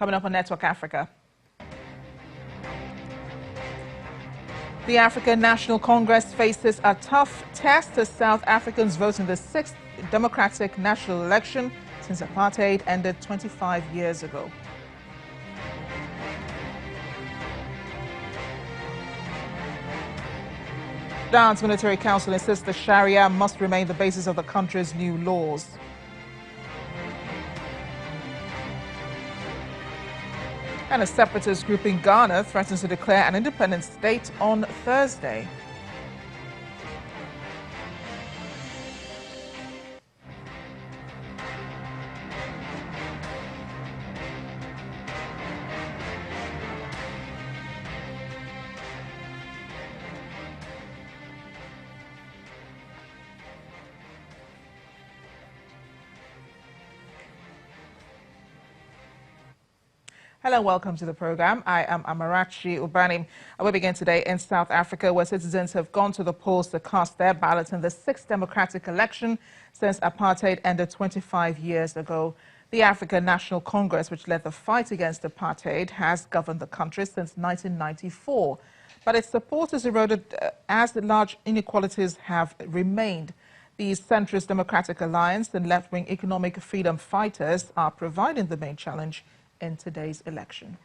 Coming up on Network Africa. The African National Congress faces a tough test as South Africans vote in the 6th democratic national election since apartheid ended 25 years ago. Sudan's military council insists the Sharia must remain the basis of the country's new laws. And a separatist group in Ghana threatens to declare an independent state on Thursday. Hello, welcome to the program. I am Amarachi Ubani. We begin today in South Africa, where citizens have gone to the polls to cast their ballots in the 6th democratic election since apartheid ended 25 years ago. The African National Congress, which led the fight against apartheid, has governed the country since 1994. But its support has eroded as the large inequalities have remained. The centrist Democratic Alliance and left-wing economic freedom fighters are providing the main challenge in today's election.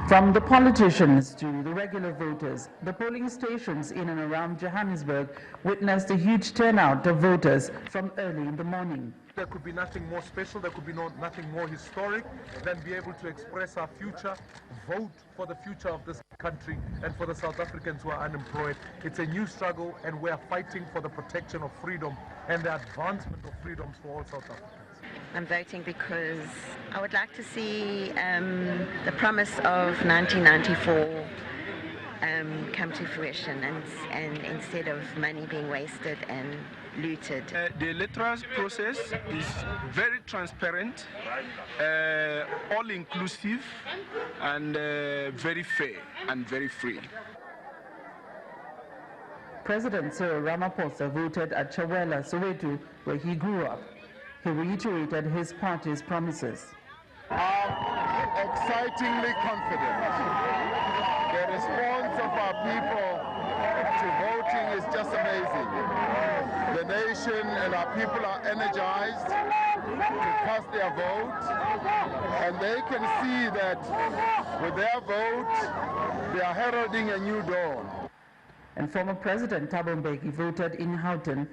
From the politicians to the regular voters, the polling stations in and around Johannesburg witnessed a huge turnout of voters from early in the morning. There could be nothing more special, there could be nothing more historic than be able to express our future, vote for the future of this country and for the South Africans who are unemployed. It's a new struggle and we are fighting for the protection of freedom and the advancement of freedoms for all South Africans. I'm voting because I would like to see the promise of 1994 come to fruition, and instead of money being wasted and looted. The electoral process is very transparent, all-inclusive, and very fair and very free. President Cyril Ramaphosa voted at Chawela, Soweto, where he grew up. He reiterated his party's promises. I'm excitingly confident. The response of our people to voting is just amazing. The nation and our people are energized to cast their vote, and they can see that with their vote, they are heralding a new dawn. And former President Thabo Mbeki voted in Houghton.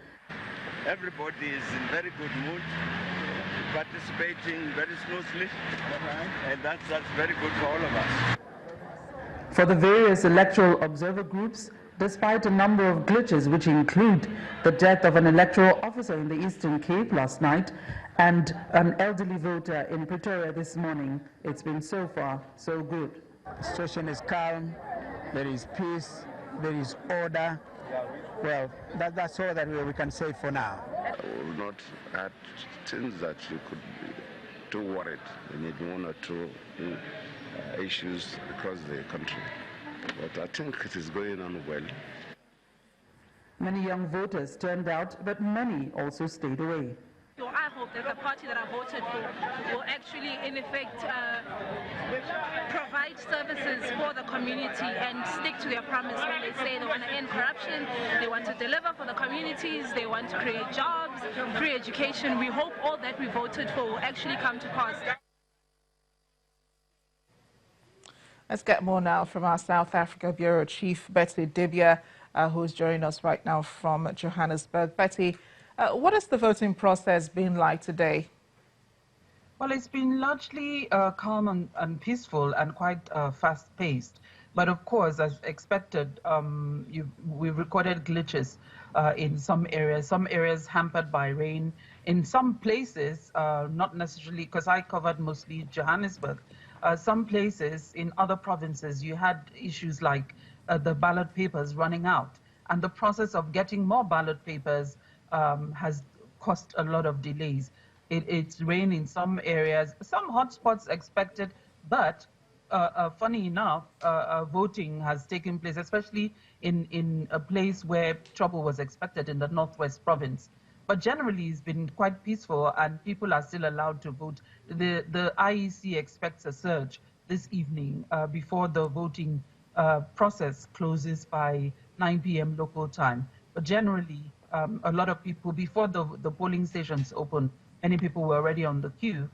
Everybody is in very good mood, participating very smoothly, and that's very good for all of us. For the various electoral observer groups, despite a number of glitches, which include the death of an electoral officer in the Eastern Cape last night and an elderly voter in Pretoria this morning, it's been so far so good. The situation is calm, there is peace, there is order. Well, that's all that we can say for now. I will not add things that you could be too worried. We need one or two issues across the country. But I think it is going on well. Many young voters turned out, but many also stayed away. So I hope that the party that I voted for will actually, in effect, provide services for the community and stick to their promise when they say they want to end corruption, they want to deliver for the communities, they want to create jobs, free education. We hope all that we voted for will actually come to pass. Let's get more now from our South Africa Bureau Chief, Betty Dibia, who's joining us right now from Johannesburg. Betty, what has the voting process been like today? Well, it's been largely calm and peaceful and quite fast-paced. But of course, as expected, we recorded glitches in some areas hampered by rain. In some places, not necessarily, because I covered mostly Johannesburg, some places in other provinces, you had issues like the ballot papers running out. And the process of getting more ballot papers has caused a lot of delays. It's rain in some areas, some hotspots expected, but funny enough, voting has taken place, especially in a place where trouble was expected in the Northwest Province. But generally, it's been quite peaceful, and people are still allowed to vote. The IEC expects a surge this evening before the voting process closes by 9 p.m. local time. But generally, a lot of people, before the polling stations open, many people were already on the queue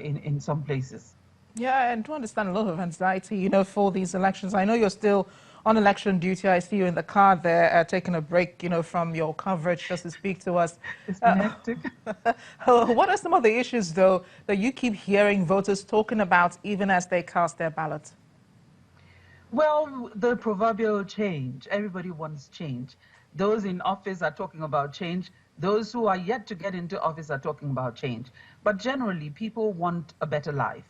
in some places. Yeah, and to understand a lot of anxiety, for these elections. I know you're still on election duty. I see you in the car there, taking a break, from your coverage just to speak to us. It's been hectic. What are some of the issues, though, that you keep hearing voters talking about even as they cast their ballots? Well, the proverbial change. Everybody wants change. Those in office are talking about change. Those who are yet to get into office are talking about change. But generally, people want a better life,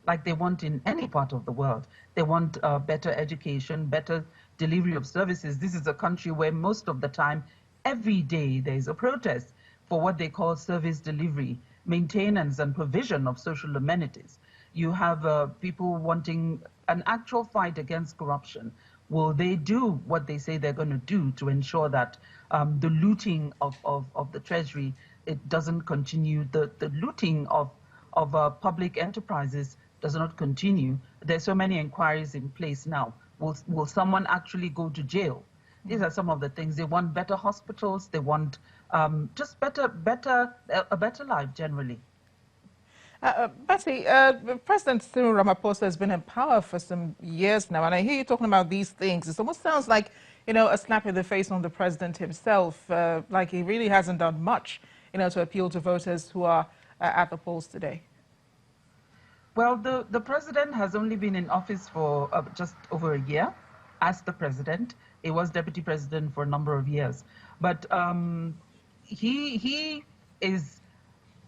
like they want in any part of the world. They want better education, better delivery of services. This is a country where most of the time, every day, there is a protest for what they call service delivery, maintenance and provision of social amenities. You have people wanting an actual fight against corruption. Will they do what they say they're going to do to ensure that the looting of the treasury, it doesn't continue, the looting of public enterprises does not continue? There's so many inquiries in place now. Will someone actually go to jail? These are some of the things. They want better hospitals. They want just a better life generally. Betty, President Cyril Ramaphosa has been in power for some years now, and I hear you talking about these things. It almost sounds like, a slap in the face on the president himself, like he really hasn't done much, to appeal to voters who are at the polls today. Well, the president has only been in office for just over a year as the president. He was deputy president for a number of years. But he is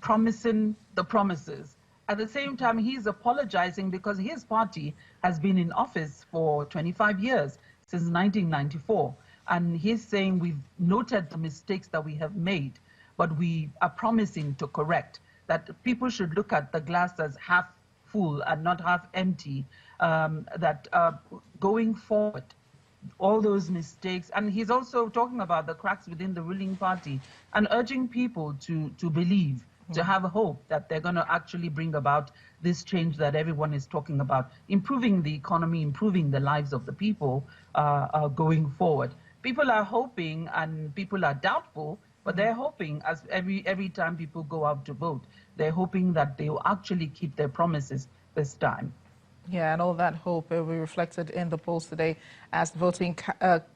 promising the promises. At the same time, he's apologizing because his party has been in office for 25 years, since 1994. And he's saying we've noted the mistakes that we have made, but we are promising to correct, that people should look at the glass as half full and not half empty, that going forward, all those mistakes. And he's also talking about the cracks within the ruling party and urging people to believe, to have hope that they're going to actually bring about this change that everyone is talking about, improving the economy, improving the lives of the people going forward. People are hoping and people are doubtful, but they're hoping, as every time people go out to vote, they're hoping that they will actually keep their promises this time. Yeah, and all that hope will be reflected in the polls today as voting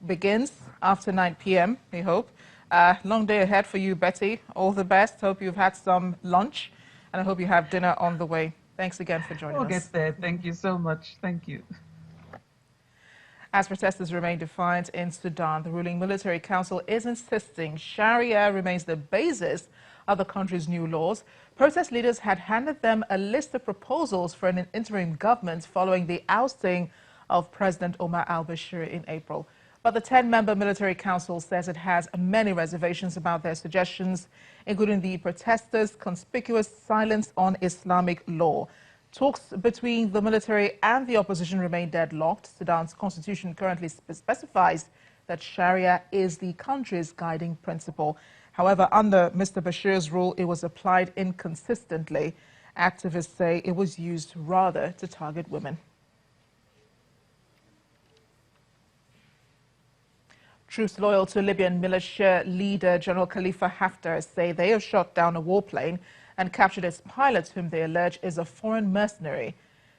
begins after 9 p.m., we hope. Long day ahead for you, Betty. All the best. Hope you've had some lunch, and I hope you have dinner on the way. Thanks again for joining us. We'll get there. Thank you so much. Thank you. As protesters remain defiant in Sudan, the ruling military council is insisting Sharia remains the basis of the country's new laws. Protest leaders had handed them a list of proposals for an interim government following the ousting of President Omar al-Bashir in April. But the 10-member military council says it has many reservations about their suggestions, including the protesters' conspicuous silence on Islamic law. Talks between the military and the opposition remain deadlocked. Sudan's constitution currently specifies that Sharia is the country's guiding principle. However, under Mr. Bashir's rule, it was applied inconsistently. Activists say it was used rather to target women. Troops loyal to Libyan militia leader General Khalifa Haftar say they have shot down a warplane and captured its pilot, whom they allege is a foreign mercenary.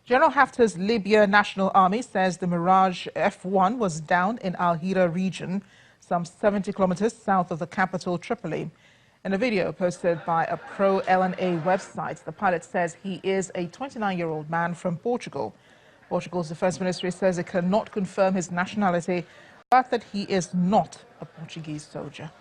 General Haftar's Libya National Army says the Mirage F-1 was downed in Al-Hira region, some 70 kilometers south of the capital, Tripoli. In a video posted by a pro-LNA website, the pilot says he is a 29-year-old man from Portugal. Portugal's defense ministry says it cannot confirm his nationality, but that he is not a Portuguese soldier.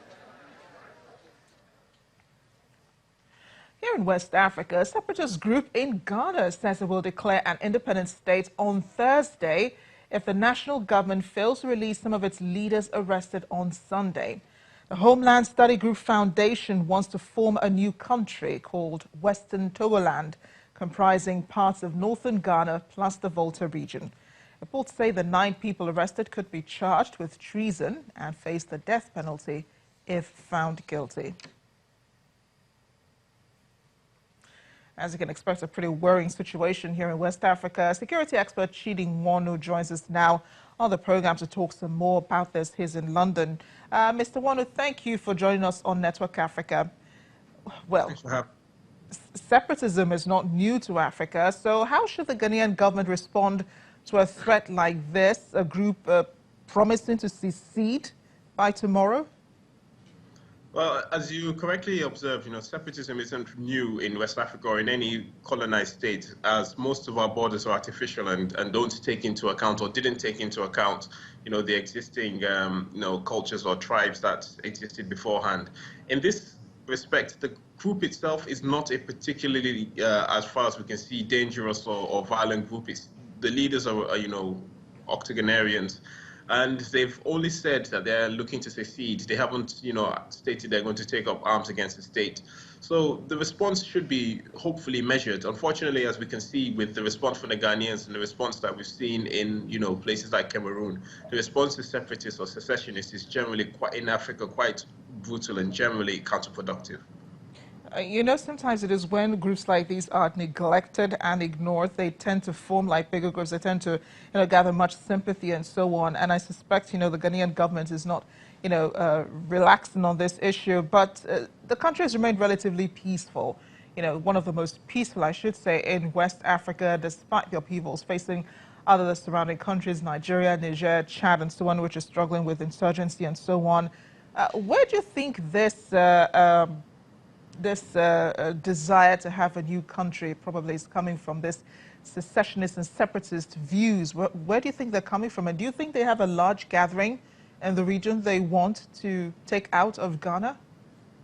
Here in West Africa, a separatist group in Ghana says it will declare an independent state on Thursday if the national government fails to release some of its leaders arrested on Sunday. The Homeland Study Group Foundation wants to form a new country called Western Togoland, comprising parts of northern Ghana plus the Volta region. Reports say the 9 people arrested could be charged with treason and face the death penalty if found guilty. As you can expect, a pretty worrying situation here in West Africa. Security expert Chidi Nwonu joins us now on the program to talk some more about this. He's in London. Mr. Nwonu, thank you for joining us on Network Africa. Well, separatism is not new to Africa, so how should the Ghanaian government respond to a threat like this, a group promising to secede by tomorrow? Well, as you correctly observe, separatism isn't new in West Africa or in any colonized state, as most of our borders are artificial and don't take into account or didn't take into account, the existing, cultures or tribes that existed beforehand. In this respect, the group itself is not a particularly, as far as we can see, dangerous or violent group. The leaders are, octogenarians. And they've only said that they're looking to secede. They haven't, stated they're going to take up arms against the state. So the response should be hopefully measured. Unfortunately, as we can see with the response from the Ghanaians and the response that we've seen in, places like Cameroon, the response to separatists or secessionists is generally in Africa quite brutal and generally counterproductive. Sometimes it is when groups like these are neglected and ignored, they tend to form like bigger groups. They tend to, gather much sympathy and so on. And I suspect, the Ghanaian government is not, relaxing on this issue. But the country has remained relatively peaceful. One of the most peaceful, I should say, in West Africa, despite the upheavals facing other surrounding countries, Nigeria, Niger, Chad, and so on, which are struggling with insurgency and so on. Where do you think this desire to have a new country probably is coming from, this secessionist and separatist views? Where do you think they're coming from? And do you think they have a large gathering in the region they want to take out of Ghana?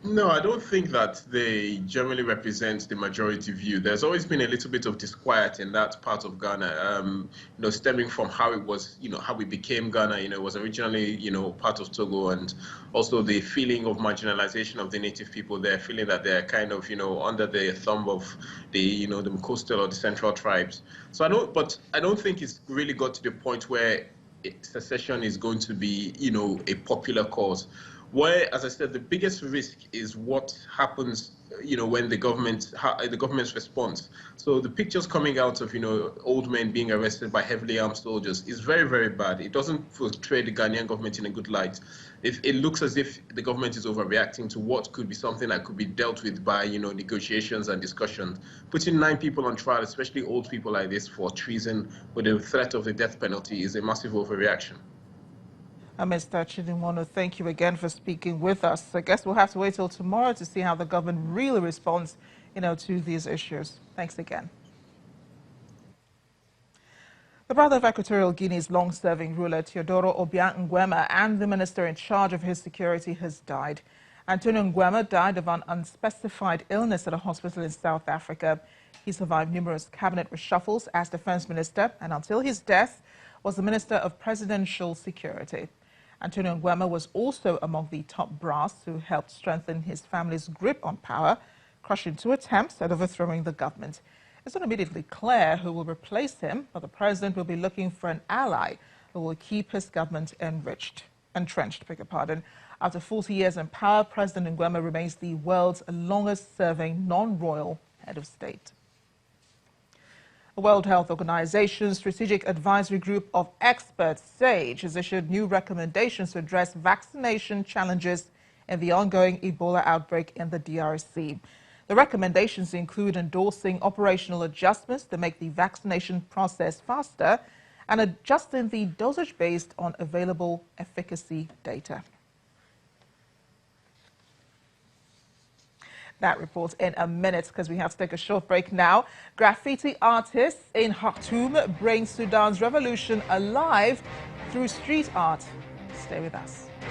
No, I don't think that they generally represent the majority view. There's always been a little bit of disquiet in that part of Ghana, stemming from how it was, how we became Ghana. It was originally, part of Togo, and also the feeling of marginalization of the native people there, feeling that they're kind of, under the thumb of the, the coastal or the central tribes. So I don't think it's really got to the point where secession is going to be, a popular cause. Where, as I said, the biggest risk is what happens, when the government's response. So the pictures coming out of, old men being arrested by heavily armed soldiers is very, very bad. It doesn't portray the Ghanaian government in a good light. It looks as if the government is overreacting to what could be something that could be dealt with by, negotiations and discussions. Putting 9 people on trial, especially old people like this, for treason with the threat of the death penalty is a massive overreaction. Mr. Chidi Nwonu, thank you again for speaking with us. I guess we'll have to wait till tomorrow to see how the government really responds, to these issues. Thanks again. The brother of Equatorial Guinea's long-serving ruler, Teodoro Obiang Nguema, and the minister in charge of his security has died. Antonio Nguema died of an unspecified illness at a hospital in South Africa. He survived numerous cabinet reshuffles as defense minister, and until his death, was the Minister of Presidential Security. Antonio Nguema was also among the top brass who helped strengthen his family's grip on power, crushing 2 attempts at overthrowing the government. It's not immediately clear who will replace him, but the president will be looking for an ally who will keep his government entrenched. After 40 years in power, President Nguema remains the world's longest-serving non-royal head of state. The World Health Organization's Strategic Advisory Group of Experts, SAGE, has issued new recommendations to address vaccination challenges in the ongoing Ebola outbreak in the DRC. The recommendations include endorsing operational adjustments to make the vaccination process faster and adjusting the dosage based on available efficacy data. That report in a minute, because we have to take a short break now. Graffiti artists in Khartoum bring Sudan's revolution alive through street art. Stay with us.